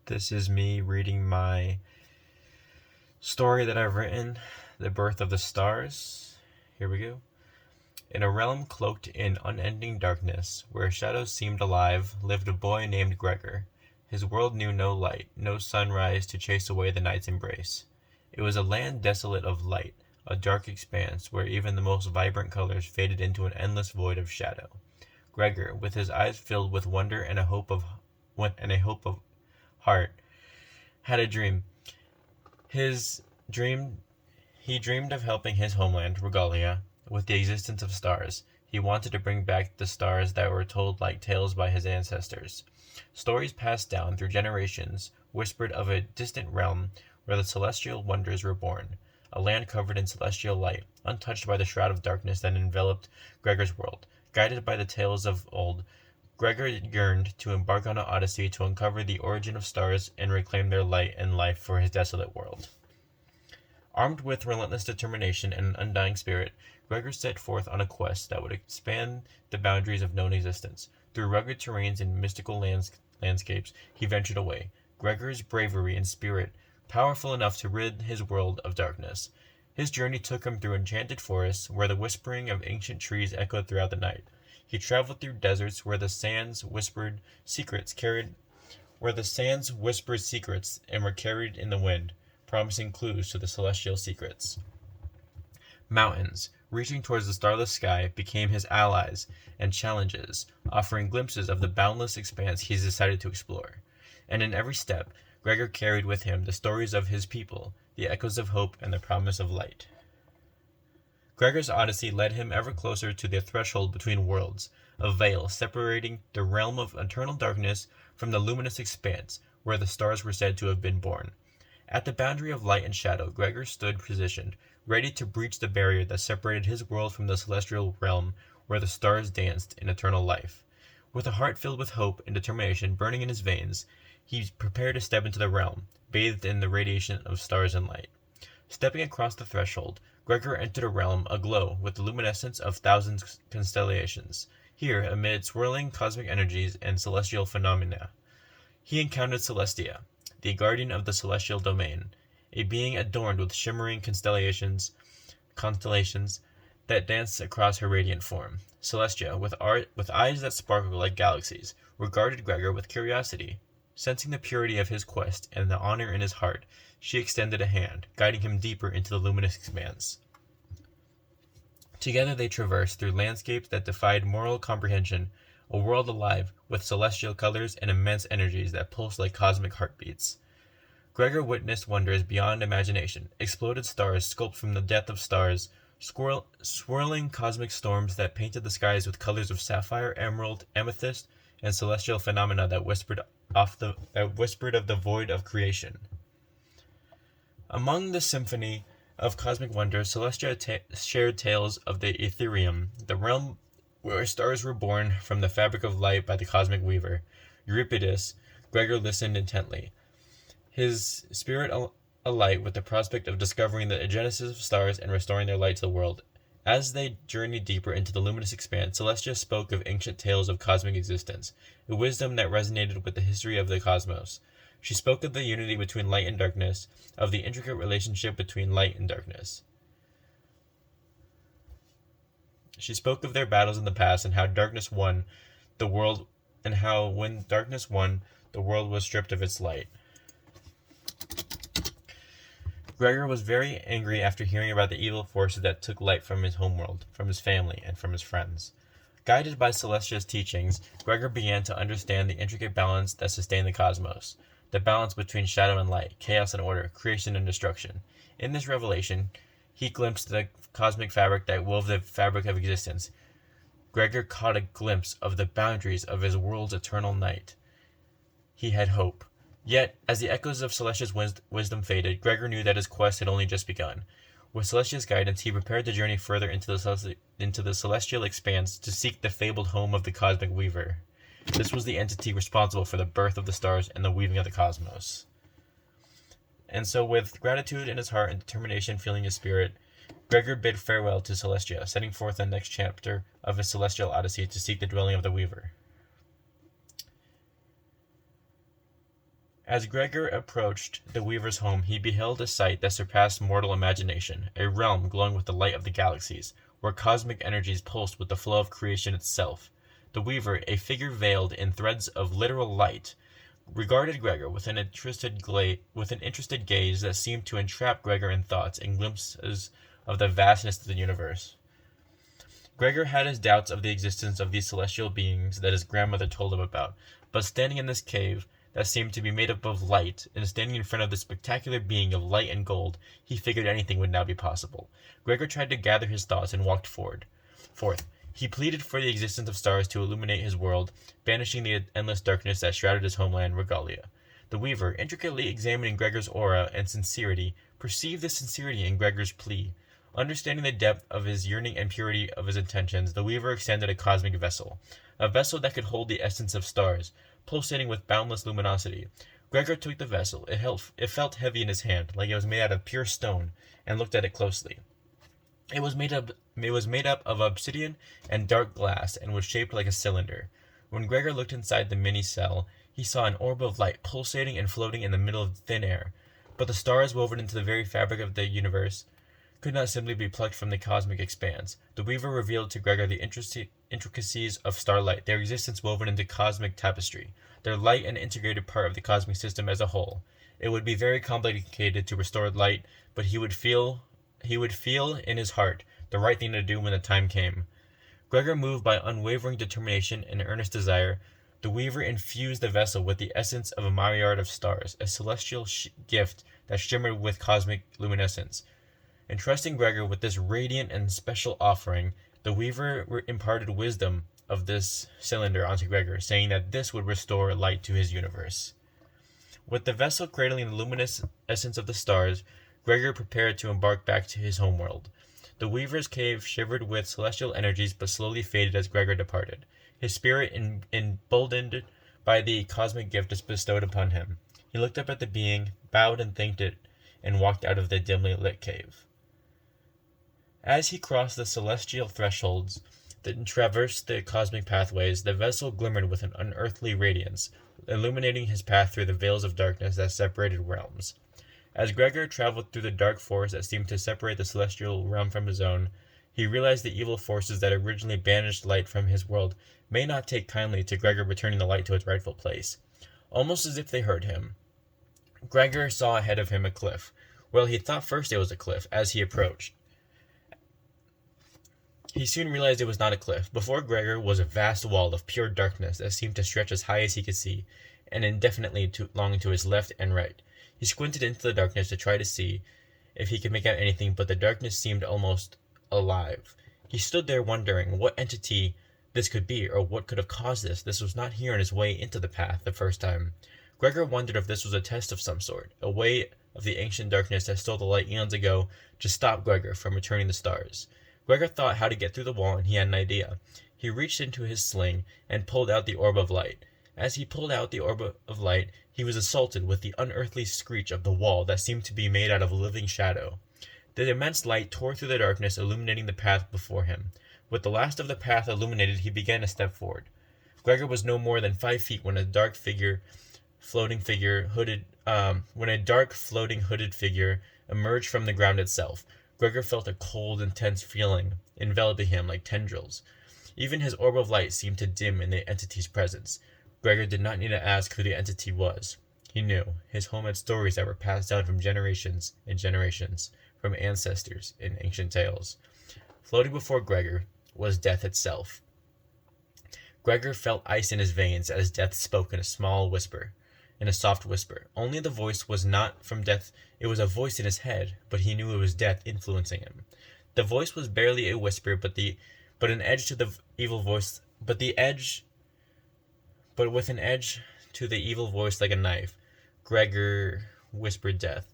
This is me reading my story that I've written, The Birth of the Stars. Here we go. In a realm cloaked in unending darkness, where shadows seemed alive, lived a boy named Gregor. His world knew no light, no sunrise to chase away the night's embrace. It was a land desolate of light, a dark expanse where even the most vibrant colors faded into an endless void of shadow. Gregor, with his eyes filled with wonder and a hope of heart, had a dream. His dream he dreamed of helping his homeland, Regalia, with the existence of stars. He wanted to bring back the stars that were told like tales by his ancestors. Stories passed down through generations whispered of a distant realm where the celestial wonders were born, a land covered in celestial light, untouched by the shroud of darkness that enveloped Gregor's world. Guided by the tales of old, Gregor yearned to embark on an odyssey to uncover the origin of stars and reclaim their light and life for his desolate world. Armed with relentless determination and an undying spirit, Gregor set forth on a quest that would expand the boundaries of known existence. Through rugged terrains and mystical landscapes, he ventured away. Gregor's bravery and spirit powerful enough to rid his world of darkness. His journey took him through enchanted forests where the whispering of ancient trees echoed throughout the night. He traveled through deserts where the sands whispered secrets and were carried in the wind, promising clues to the celestial secrets. Mountains, reaching towards the starless sky, became his allies and challenges, offering glimpses of the boundless expanse he decided to explore. And in every step, Gregor carried with him the stories of his people, the echoes of hope and the promise of light. Gregor's odyssey led him ever closer to the threshold between worlds, a veil separating the realm of eternal darkness from the luminous expanse where the stars were said to have been born. At the boundary of light and shadow, Gregor stood positioned, ready to breach the barrier that separated his world from the celestial realm where the stars danced in eternal life. With a heart filled with hope and determination burning in his veins, he prepared to step into the realm, bathed in the radiation of stars and light. Stepping across the threshold, Gregor entered a realm aglow with the luminescence of thousands constellations. Here, amid swirling cosmic energies and celestial phenomena, he encountered Celestia, the guardian of the celestial domain, a being adorned with shimmering constellations that danced across her radiant form. Celestia, with eyes that sparkled like galaxies, regarded Gregor with curiosity. Sensing the purity of his quest and the honor in his heart, she extended a hand, guiding him deeper into the luminous expanse. Together they traversed through landscapes that defied moral comprehension, a world alive with celestial colors and immense energies that pulsed like cosmic heartbeats. Gregor witnessed wonders beyond imagination, exploded stars sculpted from the depth of stars, swirling cosmic storms that painted the skies with colors of sapphire, emerald, amethyst, and celestial phenomena that whispered of the void of creation. Among the symphony of cosmic wonders, Celestia shared tales of the Ethereum, the realm where stars were born from the fabric of light by the cosmic weaver. Euripides, Gregor listened intently, his spirit alight with the prospect of discovering the genesis of stars and restoring their light to the world. As they journeyed deeper into the luminous expanse, Celestia spoke of ancient tales of cosmic existence, a wisdom that resonated with the history of the cosmos. She spoke of the unity between light and darkness, of the intricate relationship between light and darkness. She spoke of their battles in the past and how darkness won the world, and how when darkness won, the world was stripped of its light. Gregor was very angry after hearing about the evil forces that took light from his homeworld, from his family, and from his friends. Guided by Celestia's teachings, Gregor began to understand the intricate balance that sustained the cosmos, the balance between shadow and light, chaos and order, creation and destruction. In this revelation, he glimpsed the cosmic fabric that wove the fabric of existence. Gregor caught a glimpse of the boundaries of his world's eternal night. He had hope. Yet, as the echoes of Celestia's wisdom faded, Gregor knew that his quest had only just begun. With Celestia's guidance, he prepared to journey further into the celestial expanse to seek the fabled home of the cosmic weaver. This was the entity responsible for the birth of the stars and the weaving of the cosmos. And so, with gratitude in his heart and determination filling his spirit, Gregor bid farewell to Celestia, setting forth the next chapter of his celestial odyssey to seek the dwelling of the weaver. As Gregor approached the Weaver's home, he beheld a sight that surpassed mortal imagination, a realm glowing with the light of the galaxies, where cosmic energies pulsed with the flow of creation itself. The Weaver, a figure veiled in threads of literal light, regarded Gregor with an interested gaze that seemed to entrap Gregor in thoughts and glimpses of the vastness of the universe. Gregor had his doubts of the existence of these celestial beings that his grandmother told him about, but standing in this cave that seemed to be made up of light, and standing in front of this spectacular being of light and gold, he figured anything would now be possible. Gregor tried to gather his thoughts and walked forth. He pleaded for the existence of stars to illuminate his world, banishing the endless darkness that shrouded his homeland, Regalia. The Weaver, intricately examining Gregor's aura and sincerity, perceived the sincerity in Gregor's plea. Understanding the depth of his yearning and purity of his intentions, the Weaver extended a cosmic vessel, a vessel that could hold the essence of stars, pulsating with boundless luminosity. Gregor took the vessel. It felt heavy in his hand, like it was made out of pure stone, and looked at it closely. It was made up of obsidian and dark glass, and was shaped like a cylinder. When Gregor looked inside the mini cell, he saw an orb of light pulsating and floating in the middle of thin air. But the stars woven into the very fabric of the universe could not simply be plucked from the cosmic expanse. The Weaver revealed to Gregor the intricacies of starlight, their existence woven into cosmic tapestry, their light an integrated part of the cosmic system as a whole. It would be very complicated to restore light, but he would feel in his heart the right thing to do when the time came. Gregor, moved by unwavering determination and earnest desire, the Weaver infused the vessel with the essence of a myriad of stars, a celestial gift that shimmered with cosmic luminescence. Entrusting Gregor with this radiant and special offering, the Weaver imparted wisdom of this cylinder onto Gregor, saying that this would restore light to his universe. With the vessel cradling the luminous essence of the stars, Gregor prepared to embark back to his homeworld. The Weaver's cave shivered with celestial energies but slowly faded as Gregor departed, his spirit emboldened by the cosmic gift bestowed upon him. He looked up at the being, bowed and thanked it, and walked out of the dimly lit cave. As he crossed the celestial thresholds that traversed the cosmic pathways, the vessel glimmered with an unearthly radiance, illuminating his path through the veils of darkness that separated realms. As Gregor traveled through the dark forest that seemed to separate the celestial realm from his own, he realized the evil forces that originally banished light from his world may not take kindly to Gregor returning the light to its rightful place. Almost as if they heard him, Gregor saw ahead of him a cliff. Well, he thought first it was a cliff as he approached. He soon realized it was not a cliff. Before Gregor was a vast wall of pure darkness that seemed to stretch as high as he could see, and indefinitely long to his left and right. He squinted into the darkness to try to see if he could make out anything, but the darkness seemed almost alive. He stood there wondering what entity this could be, or what could have caused this. This was not here on his way into the path the first time. Gregor wondered if this was a test of some sort, a way of the ancient darkness that stole the light eons ago to stop Gregor from returning the stars. Gregor thought how to get through the wall, and he had an idea. He reached into his sling and pulled out the orb of light. As he pulled out the orb of light, he was assaulted with the unearthly screech of the wall that seemed to be made out of living shadow. The immense light tore through the darkness, illuminating the path before him. With the last of the path illuminated, he began to step forward. Gregor was no more than 5 feet when a dark floating hooded figure emerged from the ground itself. Gregor felt a cold, intense feeling enveloping him like tendrils. Even his orb of light seemed to dim in the entity's presence. Gregor did not need to ask who the entity was. He knew. His home had stories that were passed down from generations and generations, from ancestors in ancient tales. Floating before Gregor was death itself. Gregor felt ice in his veins as death spoke in a soft whisper. Only the voice was not from death. It was a voice in his head, but he knew it was death influencing him. The voice was barely a whisper, but an edge to the evil voice, but with an edge to the evil voice like a knife. Gregor whispered death.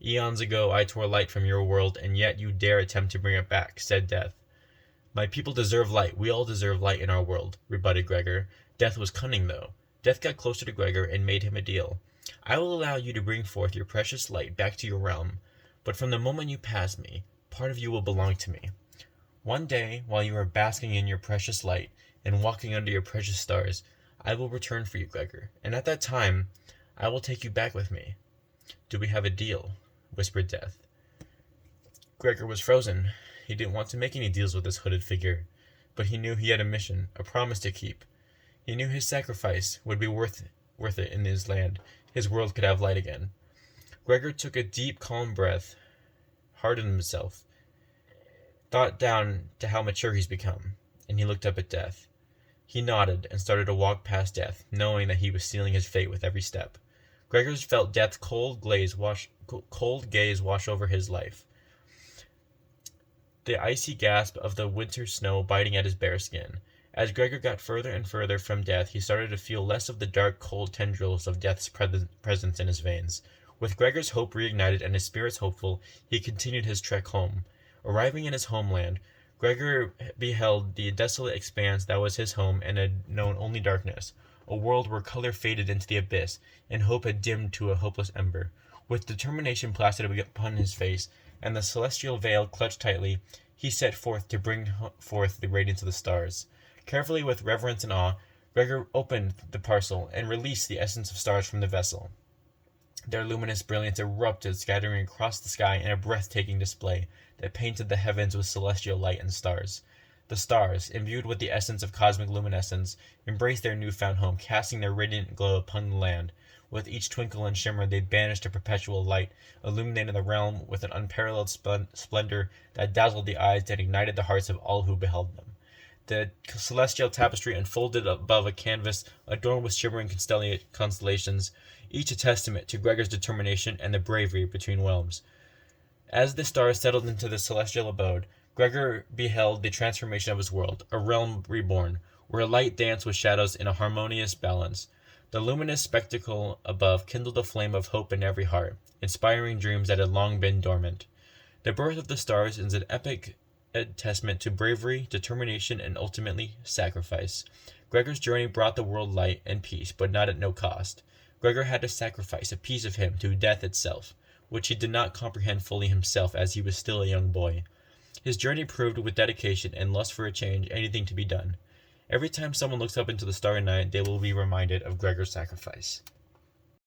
"Eons ago I tore light from your world, and yet you dare attempt to bring it back," said Death. "My people deserve light. We all deserve light in our world," rebutted Gregor. Death was cunning, though. Death got closer to Gregor and made him a deal. "I will allow you to bring forth your precious light back to your realm, but from the moment you pass me, part of you will belong to me. One day, while you are basking in your precious light and walking under your precious stars, I will return for you, Gregor, and at that time, I will take you back with me. Do we have a deal? Whispered Death. Gregor was frozen. He didn't want to make any deals with this hooded figure, but he knew he had a mission, a promise to keep. He knew his sacrifice would be worth it in his land. His world could have light again. Gregor took a deep, calm breath, hardened himself, thought down to how mature he's become, and he looked up at Death. He nodded and started to walk past Death, knowing that he was sealing his fate with every step. Gregor felt Death's cold gaze wash over his life. The icy gasp of the winter snow biting at his bare skin. As Gregor got further and further from Death, he started to feel less of the dark, cold tendrils of Death's presence in his veins. With Gregor's hope reignited and his spirits hopeful, he continued his trek home. Arriving in his homeland, Gregor beheld the desolate expanse that was his home and had known only darkness, a world where color faded into the abyss, and hope had dimmed to a hopeless ember. With determination plastered upon his face, and the celestial veil clutched tightly, he set forth to bring forth the radiance of the stars. Carefully, with reverence and awe, Gregor opened the parcel and released the essence of stars from the vessel. Their luminous brilliance erupted, scattering across the sky in a breathtaking display that painted the heavens with celestial light and stars. The stars, imbued with the essence of cosmic luminescence, embraced their newfound home, casting their radiant glow upon the land. With each twinkle and shimmer they banished a perpetual light, illuminating the realm with an unparalleled splendor that dazzled the eyes and ignited the hearts of all who beheld them. The celestial tapestry unfolded above a canvas adorned with shimmering constellations, each a testament to Gregor's determination and the bravery between realms. As the stars settled into the celestial abode, Gregor beheld the transformation of his world, a realm reborn, where light danced with shadows in a harmonious balance. The luminous spectacle above kindled a flame of hope in every heart, inspiring dreams that had long been dormant. The birth of the stars is an epic testament to bravery, determination, and ultimately sacrifice. Gregor's journey brought the world light and peace, but not at no cost. Gregor had to sacrifice a piece of him to death itself, which he did not comprehend fully himself as he was still a young boy. His journey proved with dedication and lust for a change anything to be done. Every time someone looks up into the starry night, they will be reminded of Gregor's sacrifice.